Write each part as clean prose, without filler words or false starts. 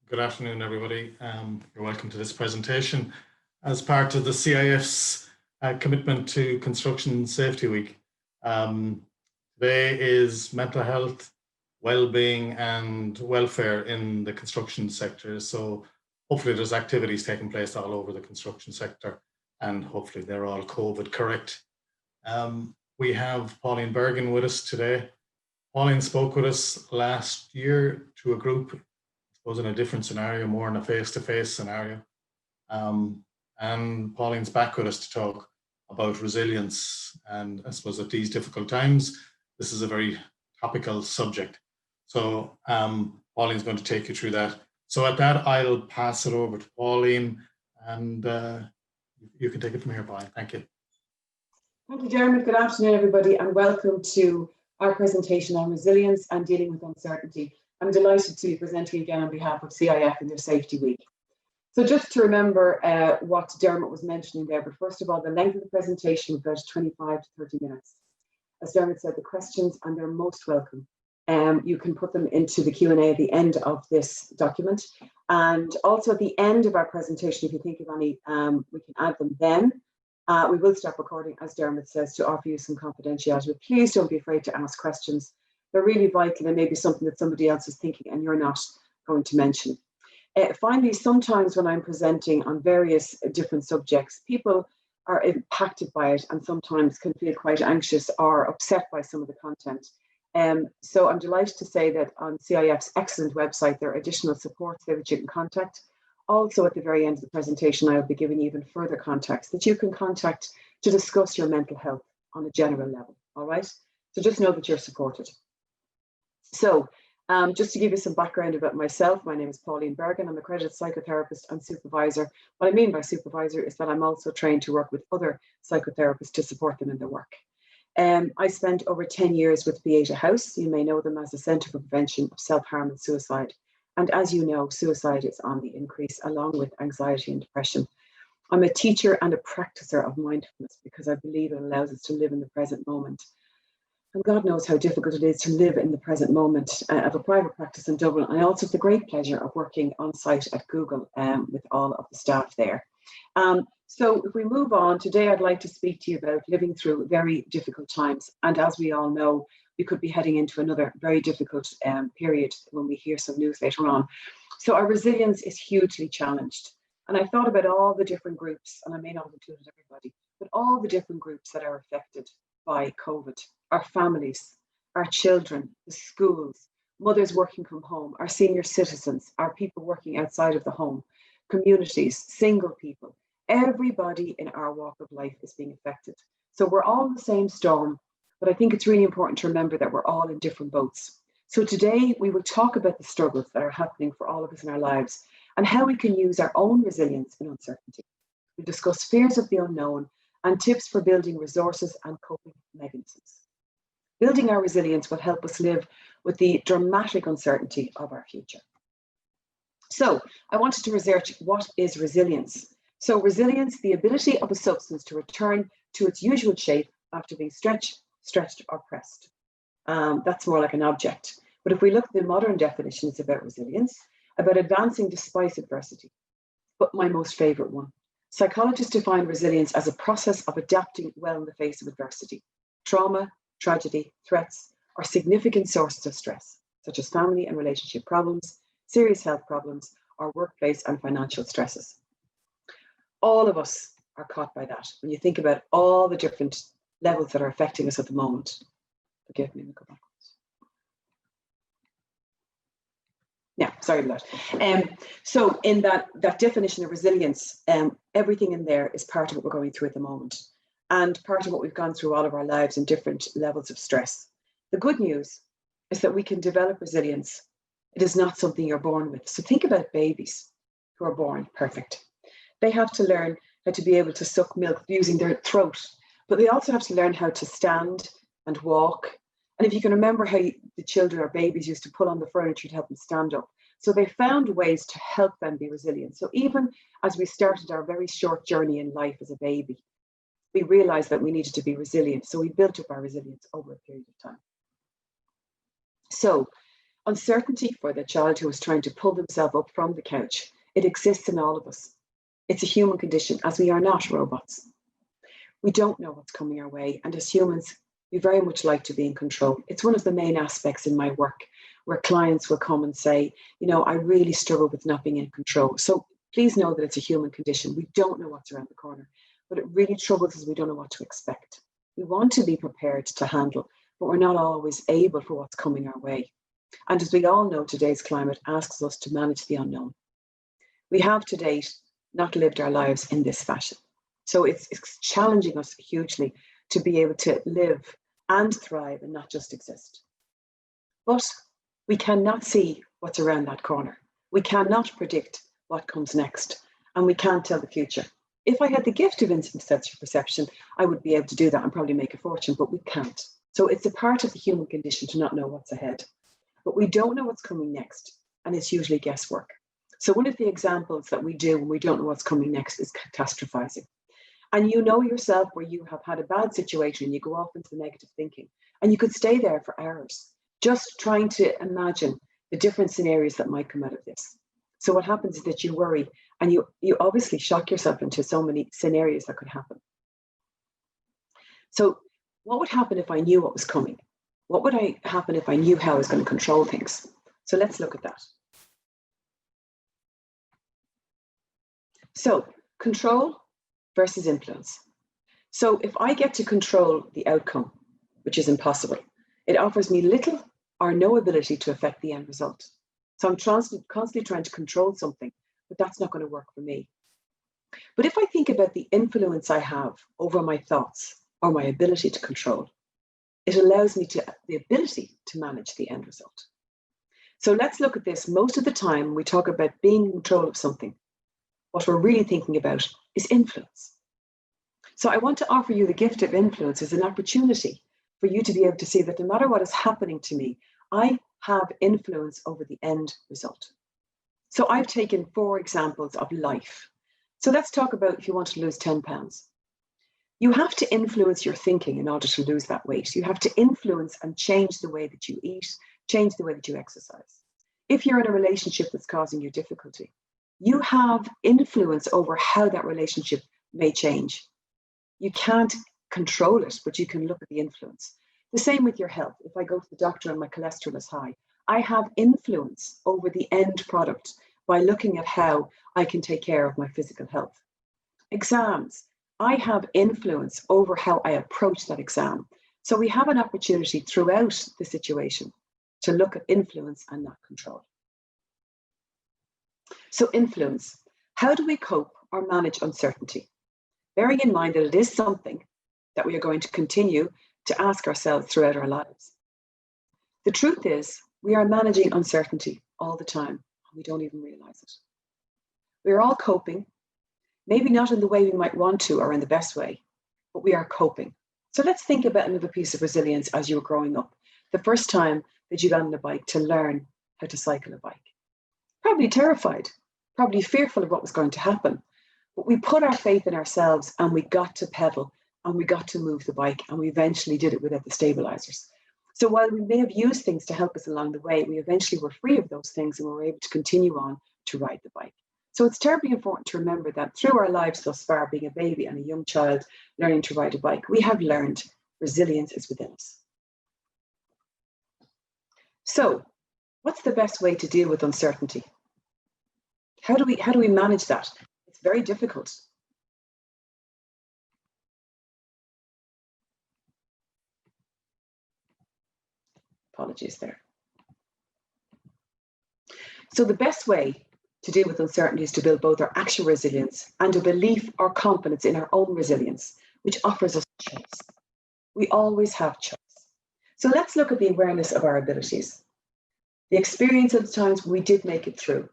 Good afternoon, everybody. You're welcome to this presentation as part of the CIF's commitment to Construction Safety Week. Today is mental health, well-being and welfare in the construction sector. So hopefully there's activities taking place all over the construction sector and hopefully they're all COVID correct. We have Pauline Bergen with us today. Pauline spoke with us last year to a group was in a different scenario, more in a face-to-face scenario. And Pauline's back with us to talk about resilience. And I suppose at these difficult times, this is a very topical subject. So Pauline's going to take you through that. So at that, I'll pass it over to Pauline and you can take it from here, Pauline. Thank you. Thank you, Dermot. Good afternoon, everybody, and welcome to our presentation on resilience and dealing with uncertainty. I'm delighted to be presenting again on behalf of CIF in their Safety Week. So just to remember what Dermot was mentioning there, but first of all, the length of the presentation was about 25 to 30 minutes. As Dermot said, the questions, and they're most welcome. You can put them into the Q&A at the end of this document. And also at the end of our presentation, if you think of any, we can add them then. We will stop recording, as Dermot says, to offer you some confidentiality. But please don't be afraid to ask questions. They're really vital and maybe something that somebody else is thinking and you're not going to mention. Finally, sometimes when I'm presenting on various different subjects, people are impacted by it and sometimes can feel quite anxious or upset by some of the content. So I'm delighted to say that on CIF's excellent website, there are additional supports there that you can contact. Also, at the very end of the presentation, I will be giving you even further contacts that you can contact to discuss your mental health on a general level. All right. So just know that you're supported. So just to give you some background about myself, my name is Pauline Bergen. I'm an accredited psychotherapist and supervisor. What I mean by supervisor is that I'm also trained to work with other psychotherapists to support them in their work. I spent over 10 years with Beata House. You may know them as the Centre for Prevention of Self-Harm and Suicide. And as you know, suicide is on the increase along with anxiety and depression. I'm a teacher and a practicer of mindfulness because I believe it allows us to live in the present moment. And God knows how difficult it is to live in the present moment. I have a private practice in Dublin. I also have the great pleasure of working on site at Google with all of the staff there. So if we move on, today I'd like to speak to you about living through very difficult times. And as we all know, we could be heading into another very difficult period when we hear some news later on. So our resilience is hugely challenged. And I thought about all the different groups, and I may not have included everybody, but all the different groups that are affected by COVID. Our families, our children, the schools, mothers working from home, our senior citizens, our people working outside of the home, communities, single people, everybody in our walk of life is being affected. So we're all in the same storm, but I think it's really important to remember that we're all in different boats. So today we will talk about the struggles that are happening for all of us in our lives and how we can use our own resilience in uncertainty. We'll discuss fears of the unknown and tips for building resources and coping mechanisms. Building our resilience will help us live with the dramatic uncertainty of our future. So I wanted to research what is resilience. So resilience, the ability of a substance to return to its usual shape after being stretched or pressed. That's more like an object. But if we look at the modern definition, it's about resilience, about advancing despite adversity. But my most favorite one. Psychologists define resilience as a process of adapting well in the face of adversity, trauma, tragedy, threats, or significant sources of stress, such as family and relationship problems, serious health problems, or workplace and financial stresses. All of us are caught by that when you think about all the different levels that are affecting us at the moment. Forgive me, go backwards. Yeah, sorry about that. So in that definition of resilience, everything in there is part of what we're going through at the moment and part of what we've gone through all of our lives in different levels of stress. The good news is that we can develop resilience. It is not something you're born with. So think about babies who are born perfect. They have to learn how to be able to suck milk using their throat, but they also have to learn how to stand and walk. And if you can remember how the children or babies used to pull on the furniture to help them stand up. So they found ways to help them be resilient. So even as we started our very short journey in life as a baby, we realized that we needed to be resilient. So we built up our resilience over a period of time. So Uncertainty for the child who is trying to pull themselves up from the couch, it exists in all of us. It's a human condition, as we are not robots. We don't know what's coming our way, and as humans, we very much like to be in control. It's one of the main aspects in my work where clients will come and say, I really struggle with not being in control. So please know that it's a human condition. We don't know what's around the corner, but it really troubles us. We don't know what to expect. We want to be prepared to handle, but we're not always able for what's coming our way. And as we all know, today's climate asks us to manage the unknown. We have to date not lived our lives in this fashion. So it's challenging us hugely to be able to live and thrive and not just exist. But we cannot see what's around that corner. We cannot predict what comes next, and we can't tell the future. If I had the gift of instant sensory perception, I would be able to do that and probably make a fortune, but we can't. So it's a part of the human condition to not know what's ahead. But we don't know what's coming next, and it's usually guesswork. So one of the examples that we do when we don't know what's coming next is catastrophizing. And you know yourself where you have had a bad situation, you go off into the negative thinking, and you could stay there for hours, just trying to imagine the different scenarios that might come out of this. So what happens is that you worry, and you obviously shock yourself into so many scenarios that could happen. So what would happen if I knew what was coming? What would happen if I knew how I was going to control things? So let's look at that. So control versus influence. So if I get to control the outcome, which is impossible, it offers me little or no ability to affect the end result. So I'm constantly trying to control something, but that's not going to work for me. But if I think about the influence I have over my thoughts or my ability to control, it allows me the ability to manage the end result. So let's look at this. Most of the time we talk about being in control of something. What we're really thinking about is influence. So I want to offer you the gift of influence as an opportunity for you to be able to see that no matter what is happening to me, I have influence over the end result. So I've taken 4 examples of life. So let's talk about if you want to lose 10 pounds. You have to influence your thinking in order to lose that weight. You have to influence and change the way that you eat, change the way that you exercise. If you're in a relationship that's causing you difficulty, you have influence over how that relationship may change. You can't control it, but you can look at the influence. The same with your health. If I go to the doctor and my cholesterol is high, I have influence over the end product by looking at how I can take care of my physical health. Exams, I have influence over how I approach that exam. So we have an opportunity throughout the situation to look at influence and not control. So influence, how do we cope or manage uncertainty? Bearing in mind that it is something that we are going to continue to ask ourselves throughout our lives. The truth is, we are managing uncertainty all the time, and we don't even realize it. We're all coping, maybe not in the way we might want to or in the best way, but we are coping. So let's think about another piece of resilience as you were growing up. The first time that you got on a bike to learn how to cycle a bike. Probably terrified, probably fearful of what was going to happen. But we put our faith in ourselves and we got to pedal and we got to move the bike and we eventually did it without the stabilizers. So while we may have used things to help us along the way, we eventually were free of those things and were able to continue on to ride the bike. So it's terribly important to remember that through our lives thus far, being a baby and a young child learning to ride a bike, we have learned resilience is within us. So what's the best way to deal with uncertainty? How do we manage that? It's very difficult. Apologies there. So the best way to deal with uncertainty is to build both our actual resilience and a belief or confidence in our own resilience, which offers us choice. We always have choice. So let's look at the awareness of our abilities. The experience of the times we did make it through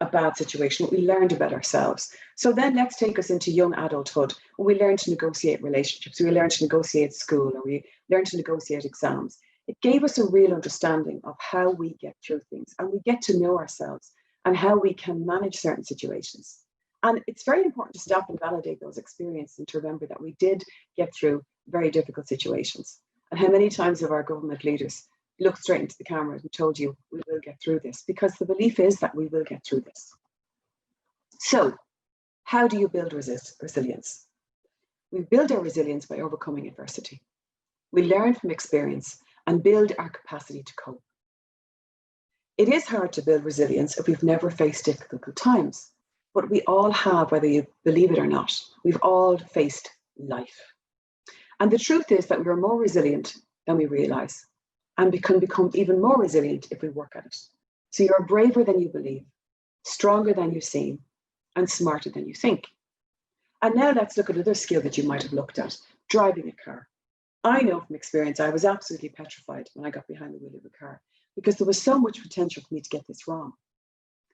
a bad situation, what we learned about ourselves. So then let's take us into young adulthood, when we learn to negotiate relationships, we learn to negotiate school, or we learn to negotiate exams. It gave us a real understanding of how we get through things, and we get to know ourselves and how we can manage certain situations. And it's very important to stop and validate those experiences and to remember that we did get through very difficult situations. And how many times have our government leaders looked straight into the camera and told you we will get through this, because the belief is that we will get through this. So how do you build resilience? We build our resilience by overcoming adversity. We learn from experience and build our capacity to cope. It is hard to build resilience if we've never faced difficult times, but we all have, whether you believe it or not. We've all faced life. And the truth is that we are more resilient than we realize, and we can become even more resilient if we work at it. So you're braver than you believe, stronger than you seem, and smarter than you think. And now let's look at another skill that you might have looked at, driving a car. I know from experience, I was absolutely petrified when I got behind the wheel of a car, because there was so much potential for me to get this wrong.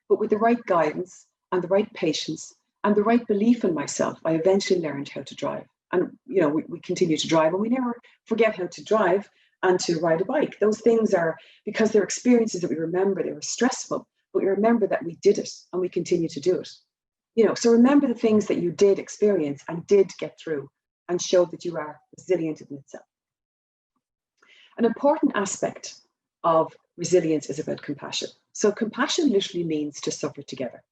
But with the right guidance and the right patience and the right belief in myself, I eventually learned how to drive. And we continue to drive, and we never forget how to drive and to ride a bike. Those things are, because they're experiences that we remember, they were stressful, but we remember that we did it and we continue to do it. So remember the things that you did experience and did get through, and show that you are resilient in itself. An important aspect of resilience is about compassion. So compassion literally means to suffer together.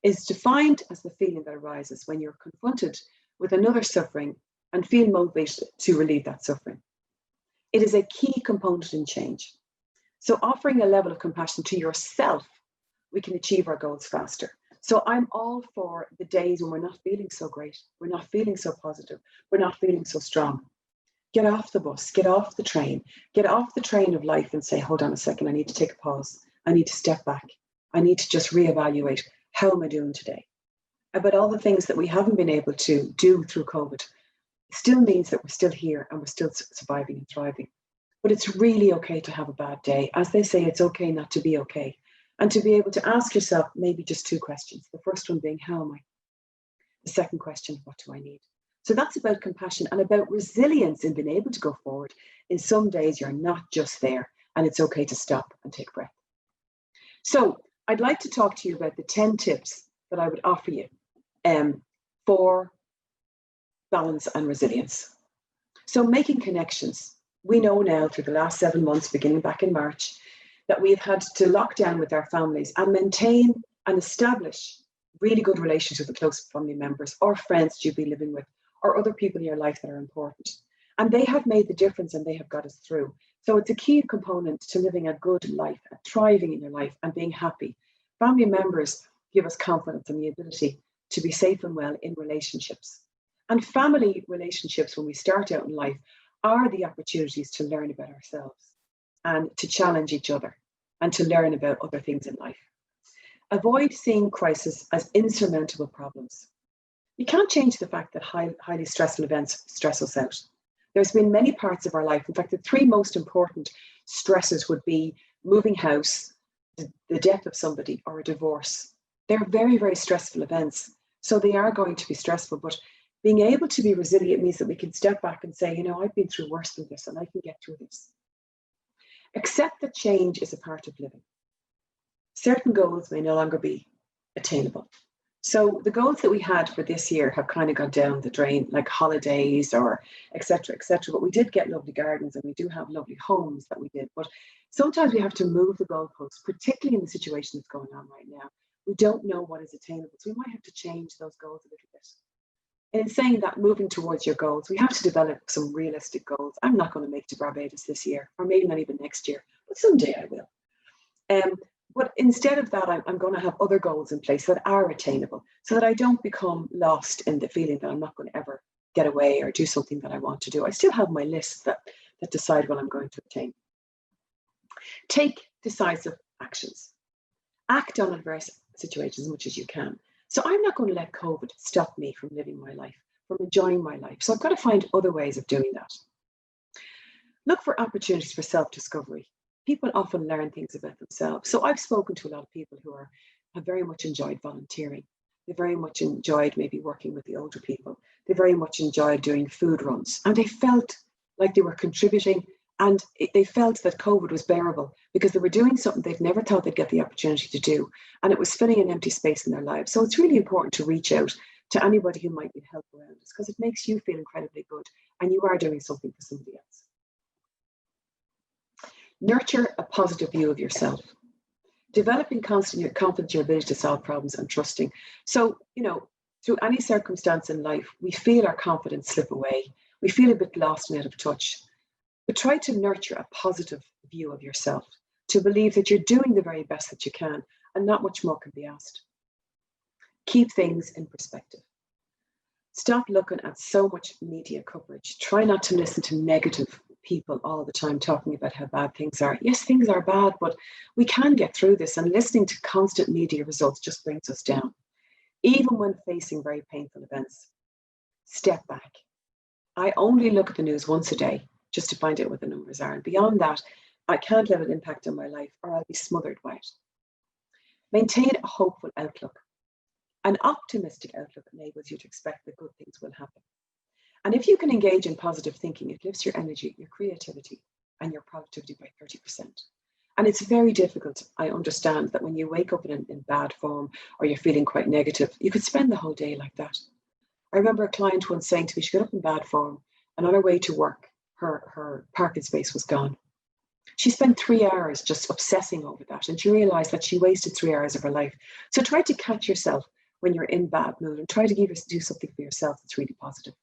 It's defined as the feeling that arises when you're confronted with another suffering and feel motivated to relieve that suffering. It is a key component in change. So offering a level of compassion to yourself, we can achieve our goals faster. So I'm all for the days when we're not feeling so great, we're not feeling so positive, we're not feeling so strong. Get off the bus, get off the train of life and say, hold on a second, I need to take a pause. I need to step back. I need to just reevaluate, how am I doing today? About all the things that we haven't been able to do through COVID still means that we're still here and we're still surviving and thriving. But it's really okay to have a bad day. As they say, it's okay not to be okay. And to be able to ask yourself maybe just two questions. The first one being, how am I? The second question, what do I need? So that's about compassion and about resilience in being able to go forward. In some days, you're not just there, and it's okay to stop and take a breath. So I'd like to talk to you about the 10 tips that I would offer you for balance and resilience. So making connections. We know now through the last 7 months, beginning back in March, that we've had to lock down with our families and maintain and establish really good relationships with close family members or friends you've been living with, or other people in your life that are important. And they have made the difference and they have got us through. So it's a key component to living a good life, and thriving in your life and being happy. Family members give us confidence and the ability to be safe and well in relationships. And family relationships, when we start out in life, are the opportunities to learn about ourselves and to challenge each other and to learn about other things in life. Avoid seeing crisis as insurmountable problems. You can't change the fact that highly stressful events stress us out. There's been many parts of our life. In fact, the 3 most important stresses would be moving house, the death of somebody, or a divorce. They're very, very stressful events. So they are going to be stressful, but being able to be resilient means that we can step back and say, I've been through worse than this and I can get through this. Accept that change is a part of living. Certain goals may no longer be attainable. So the goals that we had for this year have kind of gone down the drain, like holidays or et cetera, but we did get lovely gardens and we do have lovely homes that we did. But sometimes we have to move the goalposts, particularly in the situation that's going on right now. We don't know what is attainable, so we might have to change those goals a little bit. And in saying that, moving towards your goals, we have to develop some realistic goals. I'm not going to make it to Barbados this year, or maybe not even next year, but someday I will. But instead of that, I'm going to have other goals in place that are attainable, so that I don't become lost in the feeling that I'm not going to ever get away or do something that I want to do. I still have my list that decide what I'm going to attain. Take decisive actions. Act on adverse situations as much as you can. So I'm not going to let COVID stop me from living my life, from enjoying my life. So I've got to find other ways of doing that. Look for opportunities for self-discovery. People often learn things about themselves. So I've spoken to a lot of people who have very much enjoyed volunteering. They very much enjoyed maybe working with the older people. They very much enjoyed doing food runs. And they felt like they were contributing, and they felt that COVID was bearable because they were doing something they've never thought they'd get the opportunity to do. And it was filling an empty space in their lives. So it's really important to reach out to anybody who might need help around us, because it makes you feel incredibly good and you are doing something for somebody else. Nurture a positive view of yourself. Developing constant confidence in your ability to solve problems and trusting. So, through any circumstance in life, we feel our confidence slip away. We feel a bit lost and out of touch. But try to nurture a positive view of yourself, to believe that you're doing the very best that you can and not much more can be asked. Keep things in perspective. Stop looking at so much media coverage. Try not to listen to negative people all the time talking about how bad things are. Yes, things are bad, but we can get through this, and listening to constant media results just brings us down. Even when facing very painful events, step back. I only look at the news once a day just to find out what the numbers are. And beyond that, I can't let it impact on my life or I'll be smothered by it. Maintain a hopeful outlook. An optimistic outlook enables you to expect that good things will happen. And if you can engage in positive thinking, it lifts your energy, your creativity, and your productivity by 30%. And it's very difficult, I understand, that when you wake up in bad form or you're feeling quite negative, you could spend the whole day like that. I remember a client once saying to me, she got up in bad form, and on her way to work, her parking space was gone. She spent 3 hours just obsessing over that, and she realized that she wasted 3 hours of her life. So try to catch yourself when you're in bad mood and try to do something for yourself that's really positive.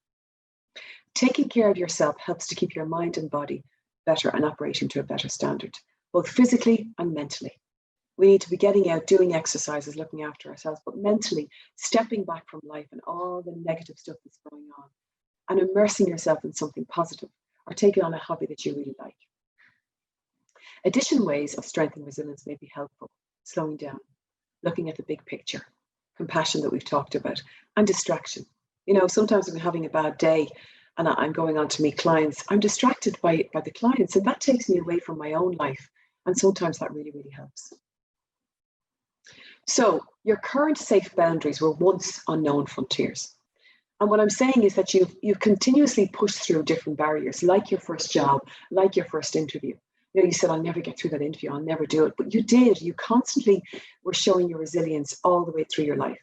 Taking care of yourself helps to keep your mind and body better and operating to a better standard, both physically and mentally. We need to be getting out, doing exercises, looking after ourselves, but mentally stepping back from life and all the negative stuff that's going on and immersing yourself in something positive or taking on a hobby that you really like. Additional ways of strengthening resilience may be helpful: slowing down, looking at the big picture, compassion that we've talked about, and distraction. Sometimes when I'm having a bad day and I'm going on to meet clients, I'm distracted by the clients, and that takes me away from my own life. And sometimes that really, really helps. So your current safe boundaries were once unknown frontiers. And what I'm saying is that you've continuously pushed through different barriers, like your first job, like your first interview. You said, I'll never get through that interview, I'll never do it. But you did. You constantly were showing your resilience all the way through your life.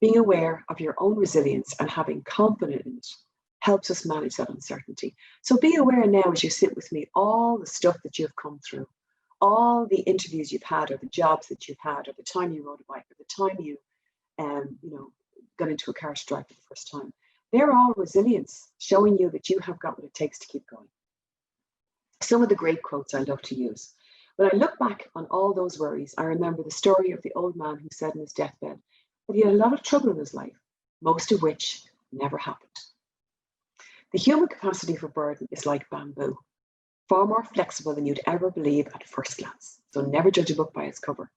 Being aware of your own resilience and having confidence in it helps us manage that uncertainty. So be aware now as you sit with me, all the stuff that you've come through, all the interviews you've had, or the jobs that you've had, or the time you rode a bike, or the time you got into a car strike for the first time. They're all resilience, showing you that you have got what it takes to keep going. Some of the great quotes I love to use. When I look back on all those worries, I remember the story of the old man who said in his deathbed that he had a lot of trouble in his life, most of which never happened. The human capacity for burden is like bamboo, far more flexible than you'd ever believe at first glance. So never judge a book by its cover.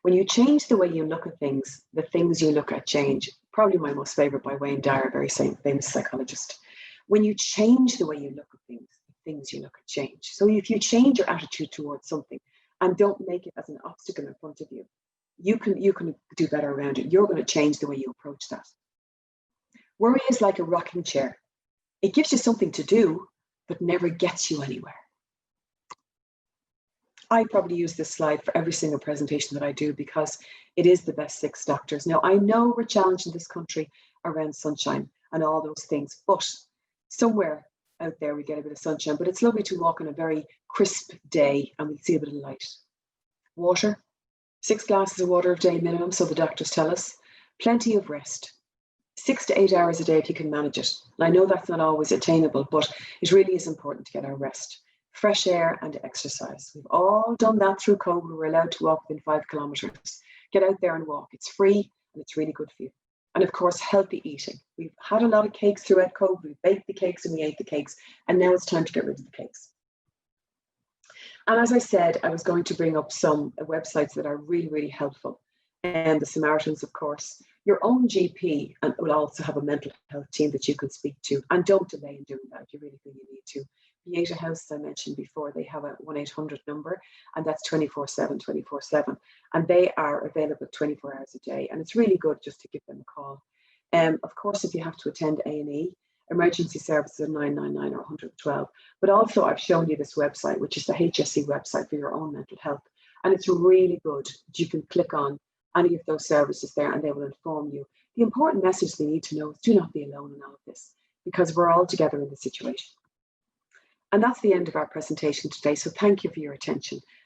When you change the way you look at things, the things you look at change. Probably my most favorite by Wayne Dyer, a very famous psychologist. When you change the way you look at things, the things you look at change. So if you change your attitude towards something and don't make it as an obstacle in front of you, you can do better around it. You're going to change the way you approach that. Worry is like a rocking chair. It gives you something to do, but never gets you anywhere. I probably use this slide for every single presentation that I do because it is the best 6 doctors. Now, I know we're challenged in this country around sunshine and all those things, but somewhere out there we get a bit of sunshine, but it's lovely to walk on a very crisp day and we see a bit of light. Water, 6 glasses of water a day minimum, so the doctors tell us. Plenty of rest. 6 to 8 hours a day if you can manage it. And I know that's not always attainable, but it really is important to get our rest. Fresh air and exercise. We've all done that through COVID. We're allowed to walk within 5 kilometers. Get out there and walk. It's free and it's really good for you. And of course, healthy eating. We've had a lot of cakes throughout COVID. We baked the cakes and we ate the cakes. And now it's time to get rid of the cakes. And as I said, I was going to bring up some websites that are really, really helpful. And the Samaritans, of course. Your own GP will also have a mental health team that you can speak to. And don't delay in doing that if you really feel you need to. Pieta House, as I mentioned before, they have a 1-800 number, and that's 24/7. And they are available 24 hours a day. And it's really good just to give them a call. Of course, if you have to attend A&E, emergency services are 999 or 112. But also I've shown you this website, which is the HSE website for your own mental health. And it's really good. You can click on any of those services there and they will inform you. The important message they need to know is do not be alone in all of this because we're all together in the situation. And that's the end of our presentation today. So thank you for your attention.